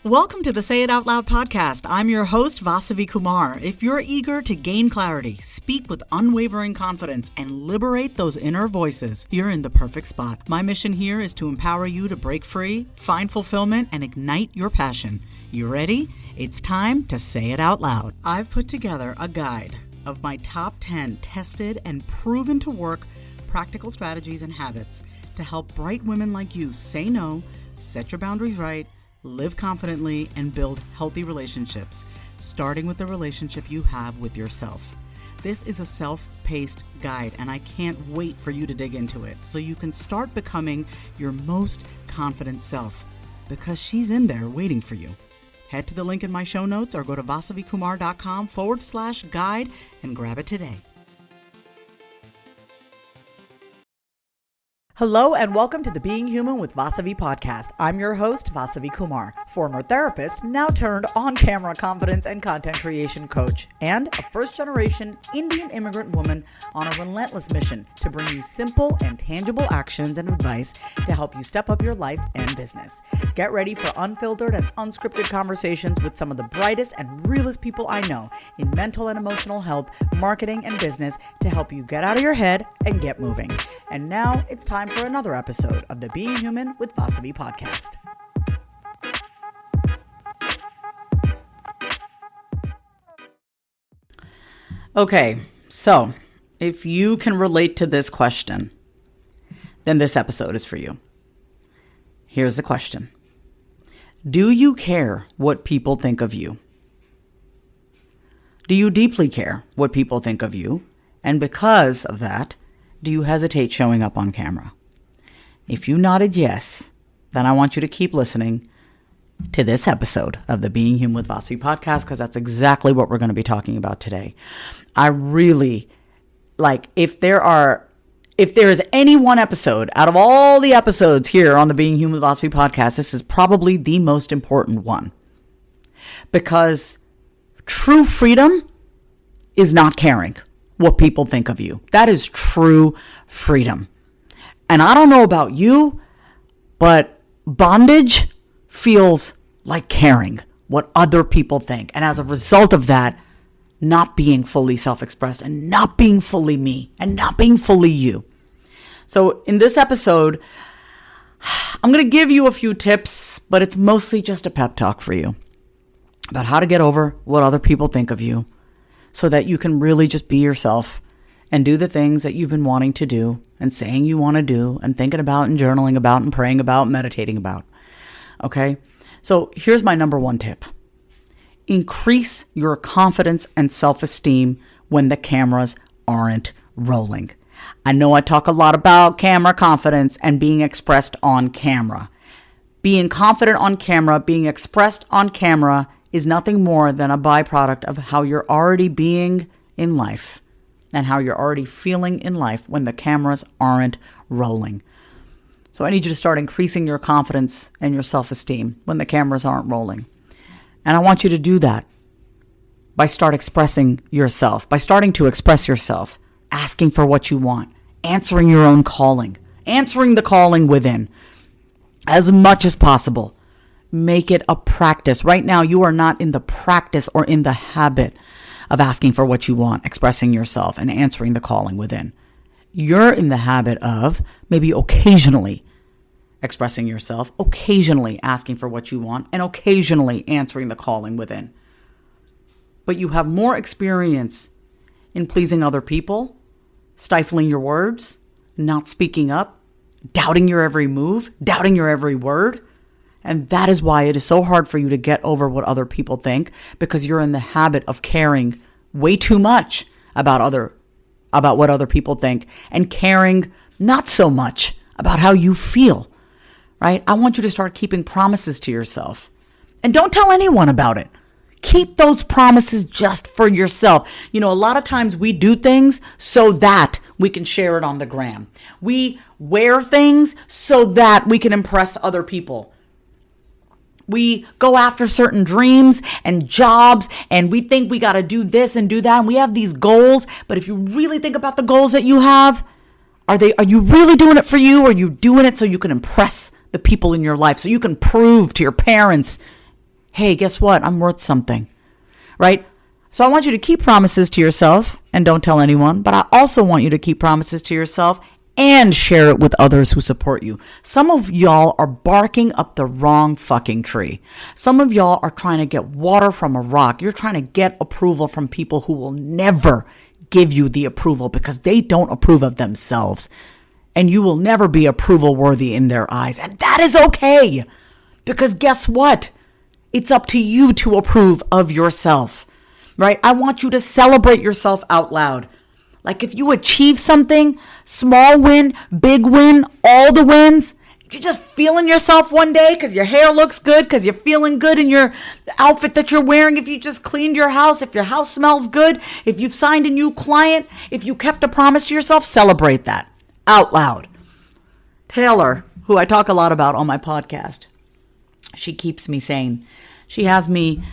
Welcome to the Say It Out Loud podcast. I'm your host, Vasavi Kumar. If you're eager to gain clarity, speak with unwavering confidence, and liberate those inner voices, you're in the perfect spot. My mission here is to empower you to break free, find fulfillment, and ignite your passion. You ready? It's time to say it out loud. I've put together a guide of my top 10 tested and proven to work practical strategies and habits to help bright women like you say no, set your boundaries right, live confidently, and build healthy relationships, starting with the relationship you have with yourself. This is a self-paced guide, and I can't wait for you to dig into it so you can start becoming your most confident self, because she's in there waiting for you. Head to the link in my show notes or go to vasavikumar.com/guide and grab it today. Hello and welcome to the Being Human with Vasavi podcast. I'm your host, Vasavi Kumar, former therapist, now turned on-camera confidence and content creation coach, and a first-generation Indian immigrant woman on a relentless mission to bring you simple and tangible actions and advice to help you step up your life and business. Get ready for unfiltered and unscripted conversations with some of the brightest and realest people I know in mental and emotional health, marketing, and business to help you get out of your head and get moving. And now it's time for another episode of the Being Human with Vasavi podcast. Okay, so if you can relate to this question, then this episode is for you. Here's the question. Do you care what people think of you? Do you deeply care what people think of you? And because of that, do you hesitate showing up on camera? If you nodded yes, then I want you to keep listening to this episode of the Being Human with Vasavi podcast, because that's exactly what we're going to be talking about today. I really if there is any one episode out of all the episodes here on the Being Human with Vasavi podcast, this is probably the most important one, because true freedom is not caring what people think of you. That is true freedom. And I don't know about you, but bondage feels like caring what other people think. And as a result of that, not being fully self-expressed and not being fully me and not being fully you. So in this episode, I'm going to give you a few tips, but it's mostly just a pep talk for you about how to get over what other people think of you, so that you can really just be yourself and do the things that you've been wanting to do and saying you want to do and thinking about and journaling about and praying about and meditating about. Okay? So here's my number one tip. Increase your confidence and self-esteem when the cameras aren't rolling. I know I talk a lot about camera confidence and being expressed on camera. Being confident on camera, being expressed on camera is nothing more than a byproduct of how you're already being in life and how you're already feeling in life when the cameras aren't rolling. So I need you to start increasing your confidence and your self-esteem when the cameras aren't rolling. And I want you to do that by starting to express yourself, asking for what you want, answering your own calling, answering the calling within as much as possible. Make it a practice. Right now, you are not in the practice or in the habit of asking for what you want, expressing yourself, and answering the calling within. You're in the habit of maybe occasionally expressing yourself, occasionally asking for what you want, and occasionally answering the calling within. But you have more experience in pleasing other people, stifling your words, not speaking up, doubting your every move, doubting your every word. And that is why it is so hard for you to get over what other people think, because you're in the habit of caring way too much about what other people think and caring not so much about how you feel, right? I want you to start keeping promises to yourself, and don't tell anyone about it. Keep those promises just for yourself. You know, a lot of times we do things so that we can share it on the gram. We wear things so that we can impress other people. We go after certain dreams and jobs, and we think we got to do this and do that, and we have these goals. But if you really think about the goals that you have, are you really doing it for you, or are you doing it so you can impress the people in your life, so you can prove to your parents hey, guess what? I'm worth something, right? So I want you to keep promises to yourself and don't tell anyone, but I also want you to keep promises to yourself and share it with others who support you. Some of y'all are barking up the wrong fucking tree. Some of y'all are trying to get water from a rock. You're trying to get approval from people who will never give you the approval because they don't approve of themselves. And you will never be approval worthy in their eyes. And that is okay. Because guess what? It's up to you to approve of yourself, right? I want you to celebrate yourself out loud. Like if you achieve something, small win, big win, all the wins, you're just feeling yourself one day because your hair looks good, because you're feeling good in your outfit that you're wearing, if you just cleaned your house, if your house smells good, if you've signed a new client, if you kept a promise to yourself, celebrate that out loud. Taylor, who I talk a lot about on my podcast, she keeps me sane. She has me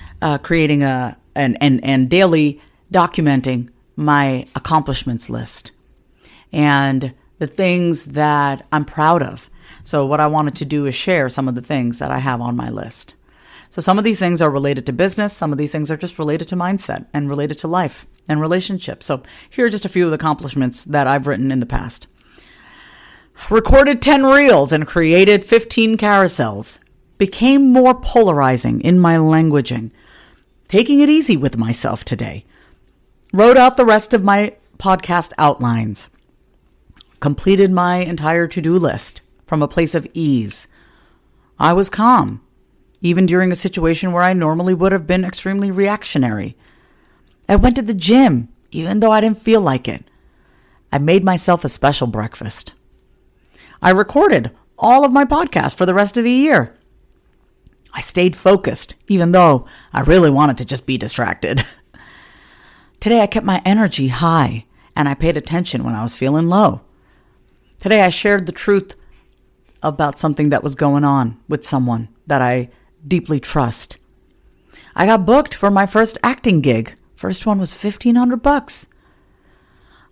creating and daily documenting my accomplishments list and the things that I'm proud of. So what I wanted to do is share some of the things that I have on my list. So some of these things are related to business. Some of these things are just related to mindset and related to life and relationships. So here are just a few of the accomplishments that I've written in the past. Recorded 10 reels and created 15 carousels. Became more polarizing in my languaging. Taking it easy with myself today. Wrote out the rest of my podcast outlines. Completed my entire to-do list from a place of ease. I was calm, even during a situation where I normally would have been extremely reactionary. I went to the gym, even though I didn't feel like it. I made myself a special breakfast. I recorded all of my podcasts for the rest of the year. I stayed focused, even though I really wanted to just be distracted. Today, I kept my energy high, and I paid attention when I was feeling low. Today, I shared the truth about something that was going on with someone that I deeply trust. I got booked for my first acting gig. First one was $1,500.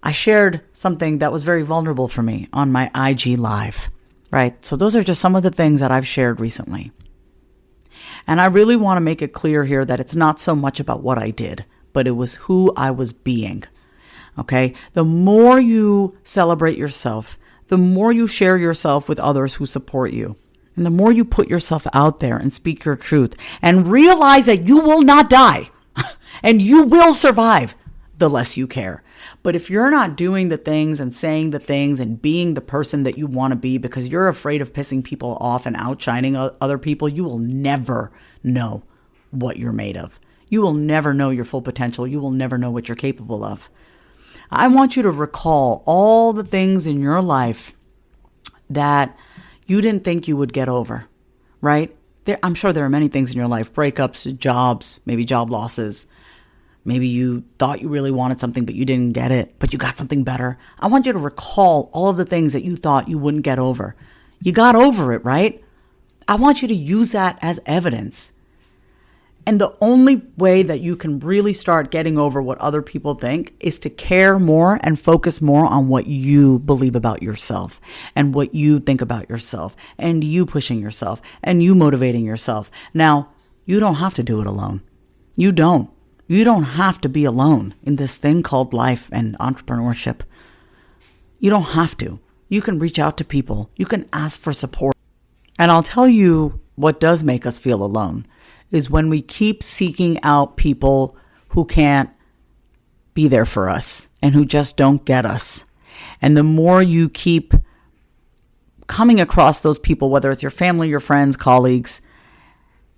I shared something that was very vulnerable for me on my IG Live, right? So those are just some of the things that I've shared recently. And I really want to make it clear here that it's not so much about what I did, but it was who I was being. Okay? The more you celebrate yourself, the more you share yourself with others who support you, and the more you put yourself out there and speak your truth and realize that you will not die and you will survive, the less you care. But if you're not doing the things and saying the things and being the person that you want to be because you're afraid of pissing people off and outshining other people, you will never know what you're made of. You will never know your full potential. You will never know what you're capable of. I want you to recall all the things in your life that you didn't think you would get over, right? I'm sure there are many things in your life, breakups, jobs, maybe job losses. Maybe you thought you really wanted something, but you didn't get it, but you got something better. I want you to recall all of the things that you thought you wouldn't get over. You got over it, right? I want you to use that as evidence. And the only way that you can really start getting over what other people think is to care more and focus more on what you believe about yourself and what you think about yourself and you pushing yourself and you motivating yourself. Now, you don't have to do it alone. You don't. You don't have to be alone in this thing called life and entrepreneurship. You don't have to. You can reach out to people. You can ask for support. And I'll tell you what does make us feel alone is when we keep seeking out people who can't be there for us and who just don't get us. And the more you keep coming across those people, whether it's your family, your friends, colleagues,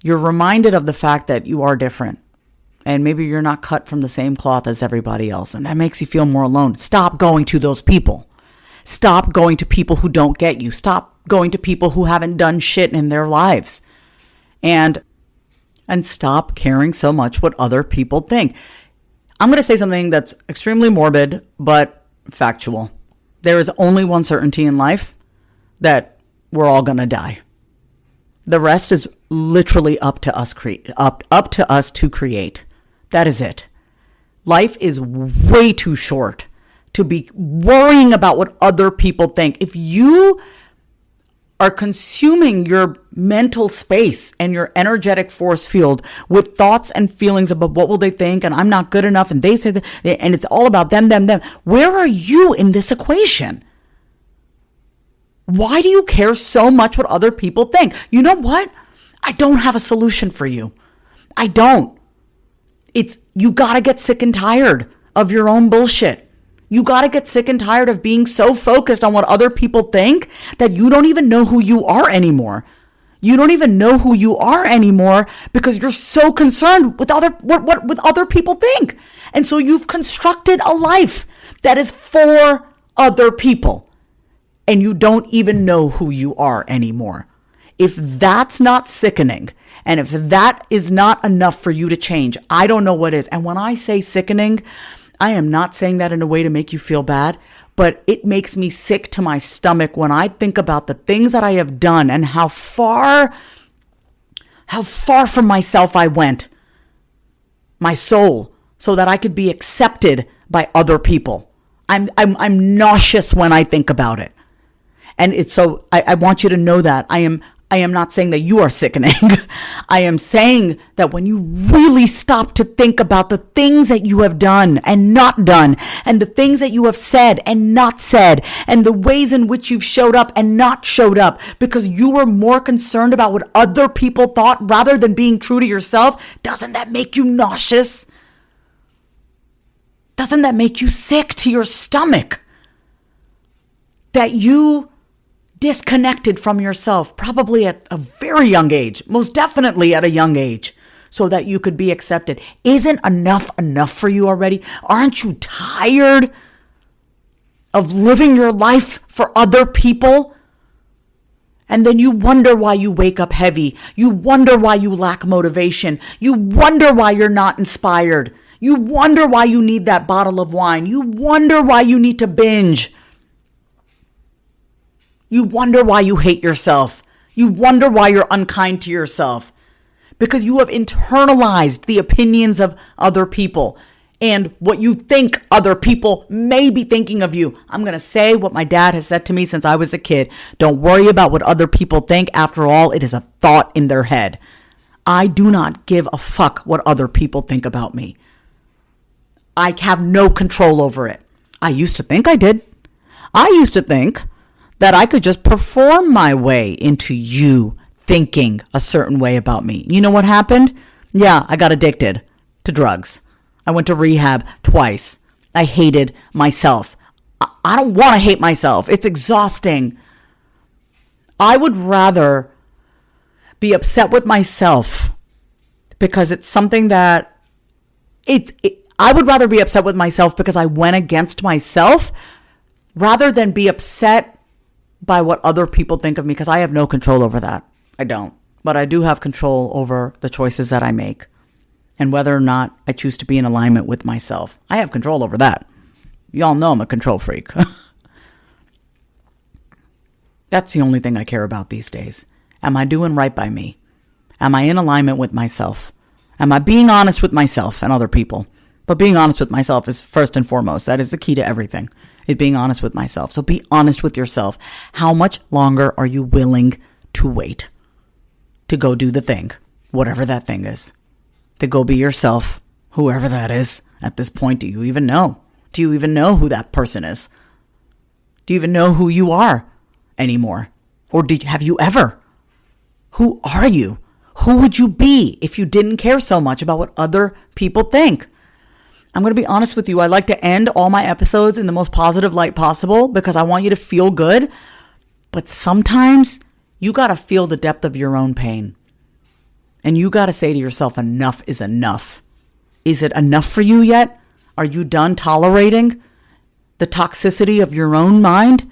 you're reminded of the fact that you are different. And maybe you're not cut from the same cloth as everybody else. And that makes you feel more alone. Stop going to those people. Stop going to people who don't get you. Stop going to people who haven't done shit in their lives. And stop caring so much what other people think. I'm going to say something that's extremely morbid, but factual. There is only one certainty in life, that we're all going to die. The rest is literally up to us up to us to create. That is it. Life is way too short to be worrying about what other people think. If you are consuming your mental space and your energetic force field with thoughts and feelings about what will they think, and I'm not good enough, and they say that, and it's all about them. Where are you in this equation? Why do you care so much what other people think? You know what? I don't have a solution for you. I don't. You gotta get sick and tired of your own bullshit. You got to get sick and tired of being so focused on what other people think that you don't even know who you are anymore. You don't even know who you are anymore because you're so concerned with what other people think. And so you've constructed a life that is for other people, and you don't even know who you are anymore. If that's not sickening, and if that is not enough for you to change, I don't know what is. And when I say sickening, I am not saying that in a way to make you feel bad, but it makes me sick to my stomach when I think about the things that I have done and how far from myself I went, my soul, so that I could be accepted by other people. I'm nauseous when I think about it. And I want you to know that I am not saying that you are sickening. I am saying that when you really stop to think about the things that you have done and not done, and the things that you have said and not said, and the ways in which you've showed up and not showed up, because you were more concerned about what other people thought rather than being true to yourself, doesn't that make you nauseous? Doesn't that make you sick to your stomach? That you disconnected from yourself, probably at a very young age, most definitely at a young age, so that you could be accepted. Isn't enough for you already? Aren't you tired of living your life for other people? And then you wonder why you wake up heavy. You wonder why you lack motivation. You wonder why you're not inspired. You wonder why you need that bottle of wine. You wonder why you need to binge. You wonder why you hate yourself. You wonder why you're unkind to yourself. Because you have internalized the opinions of other people and what you think other people may be thinking of you. I'm going to say what my dad has said to me since I was a kid. Don't worry about what other people think. After all, it is a thought in their head. I do not give a fuck what other people think about me. I have no control over it. I used to think I did. I used to think that I could just perform my way into you thinking a certain way about me. You know what happened? Yeah, I got addicted to drugs. I went to rehab twice. I hated myself. I don't want to hate myself. It's exhausting. I would rather be upset with myself because it's something that I would rather be upset with myself because I went against myself rather than be upset by what other people think of me, because I have no control over that. I don't. But I do have control over the choices that I make and whether or not I choose to be in alignment with myself. I have control over that. Y'all know I'm a control freak. That's the only thing I care about these days. Am I doing right by me? Am I in alignment with myself? Am I being honest with myself and other people? But being honest with myself is first and foremost. That is the key to everything. Is being honest with myself. So be honest with yourself. How much longer are you willing to wait to go do the thing, whatever that thing is? To go be yourself, whoever that is. At this point, do you even know? Do you even know who that person is? Do you even know who you are anymore? Or have you ever? Who are you? Who would you be if you didn't care so much about what other people think? I'm going to be honest with you. I like to end all my episodes in the most positive light possible because I want you to feel good. But sometimes you got to feel the depth of your own pain. And you got to say to yourself, enough is enough. Is it enough for you yet? Are you done tolerating the toxicity of your own mind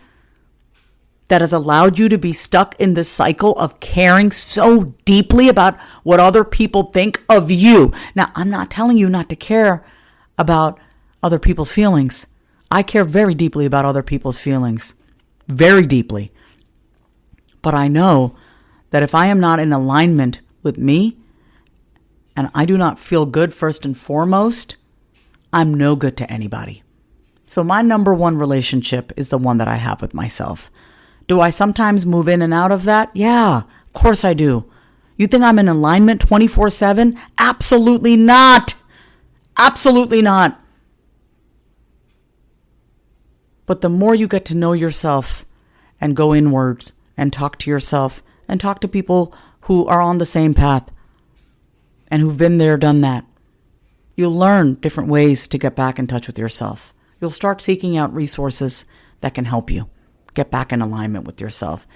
that has allowed you to be stuck in this cycle of caring so deeply about what other people think of you? Now, I'm not telling you not to care about other people's feelings. I care very deeply about other people's feelings. Very deeply. But I know that if I am not in alignment with me and I do not feel good first and foremost, I'm no good to anybody. So my number one relationship is the one that I have with myself. Do I sometimes move in and out of that? Yeah, of course I do. You think I'm in alignment 24/7? Absolutely not. Absolutely not. But the more you get to know yourself and go inwards and talk to yourself and talk to people who are on the same path and who've been there, done that, you'll learn different ways to get back in touch with yourself. You'll start seeking out resources that can help you get back in alignment with yourself.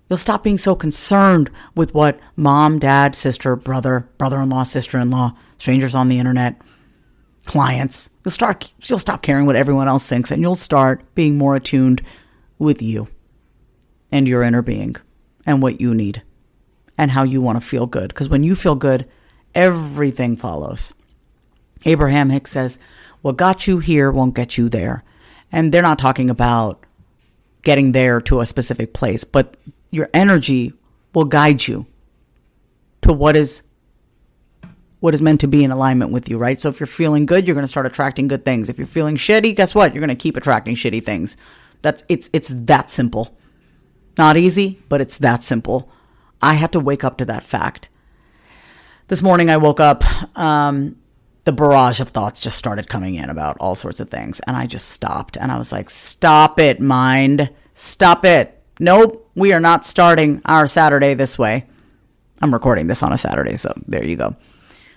You'll stop being so concerned with what mom, dad, sister, brother, brother-in-law, sister-in-law, strangers on the internet, clients. You'll stop caring what everyone else thinks, and you'll start being more attuned with you and your inner being and what you need and how you want to feel good. Because when you feel good, everything follows. Abraham Hicks says, what got you here won't get you there. And they're not talking about getting there to a specific place, but your energy will guide you to what is meant to be in alignment with you, right? So if you're feeling good, you're going to start attracting good things. If you're feeling shitty, guess what? You're going to keep attracting shitty things. It's that simple. Not easy, but it's that simple. I had to wake up to that fact. This morning I woke up, the barrage of thoughts just started coming in about all sorts of things. And I just stopped. And I was like, stop it, mind. Stop it. Nope, we are not starting our Saturday this way. I'm recording this on a Saturday, so there you go.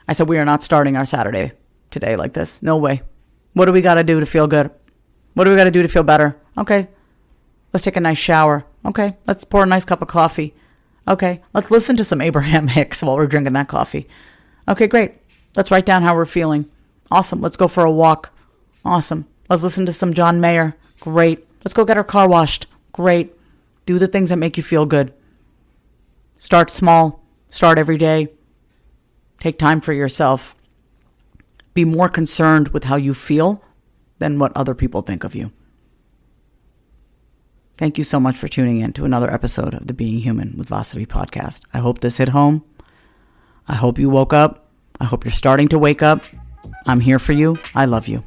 I said, we are not starting our Saturday today like this. No way. What do we got to do to feel good? What do we got to do to feel better? Okay, let's take a nice shower. Okay, let's pour a nice cup of coffee. Okay, let's listen to some Abraham Hicks while we're drinking that coffee. Okay, great. Let's write down how we're feeling. Awesome. Let's go for a walk. Awesome. Let's listen to some John Mayer. Great. Let's go get our car washed. Great. Do the things that make you feel good. Start small. Start every day. Take time for yourself. Be more concerned with how you feel than what other people think of you. Thank you so much for tuning in to another episode of the Being Human with Vasavi podcast. I hope this hit home. I hope you woke up. I hope you're starting to wake up. I'm here for you. I love you.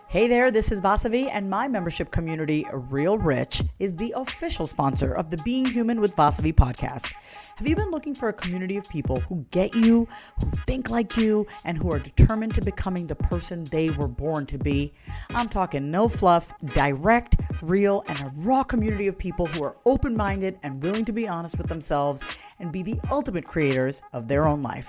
Hey there, this is Vasavi, and my membership community, Real Rich, is the official sponsor of the Being Human with Vasavi podcast. Have you been looking for a community of people who get you, who think like you, and who are determined to becoming the person they were born to be? I'm talking no fluff, direct, real, and a raw community of people who are open-minded and willing to be honest with themselves and be the ultimate creators of their own life.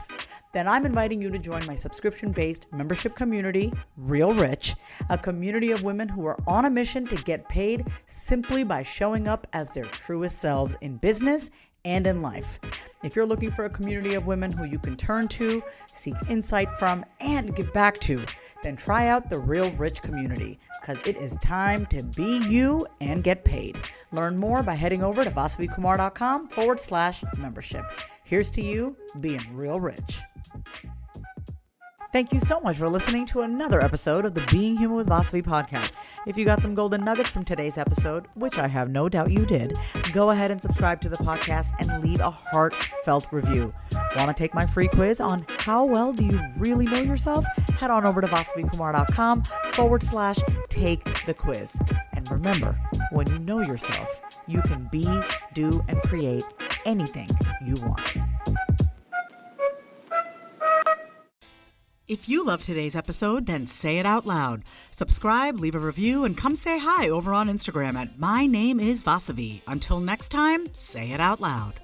Then I'm inviting you to join my subscription-based membership community, Real Rich, a community of women who are on a mission to get paid simply by showing up as their truest selves in business and in life. If you're looking for a community of women who you can turn to, seek insight from, and give back to, then try out the Real Rich community, because it is time to be you and get paid. Learn more by heading over to vasavikumar.com/membership. Here's to you being real rich. Thank you so much for listening to another episode of the Being Human with Vasavi podcast. If you got some golden nuggets from today's episode, which I have no doubt you did, go ahead and subscribe to the podcast and leave a heartfelt review. Want to take my free quiz on how well do you really know yourself? Head on over to vasavikumar.com/take the quiz. And remember, when you know yourself, you can be, do, and create anything you want. If you love today's episode, then say it out loud. Subscribe, leave a review, and come say hi over on Instagram at My Name is Vasavi. Until next time, say it out loud.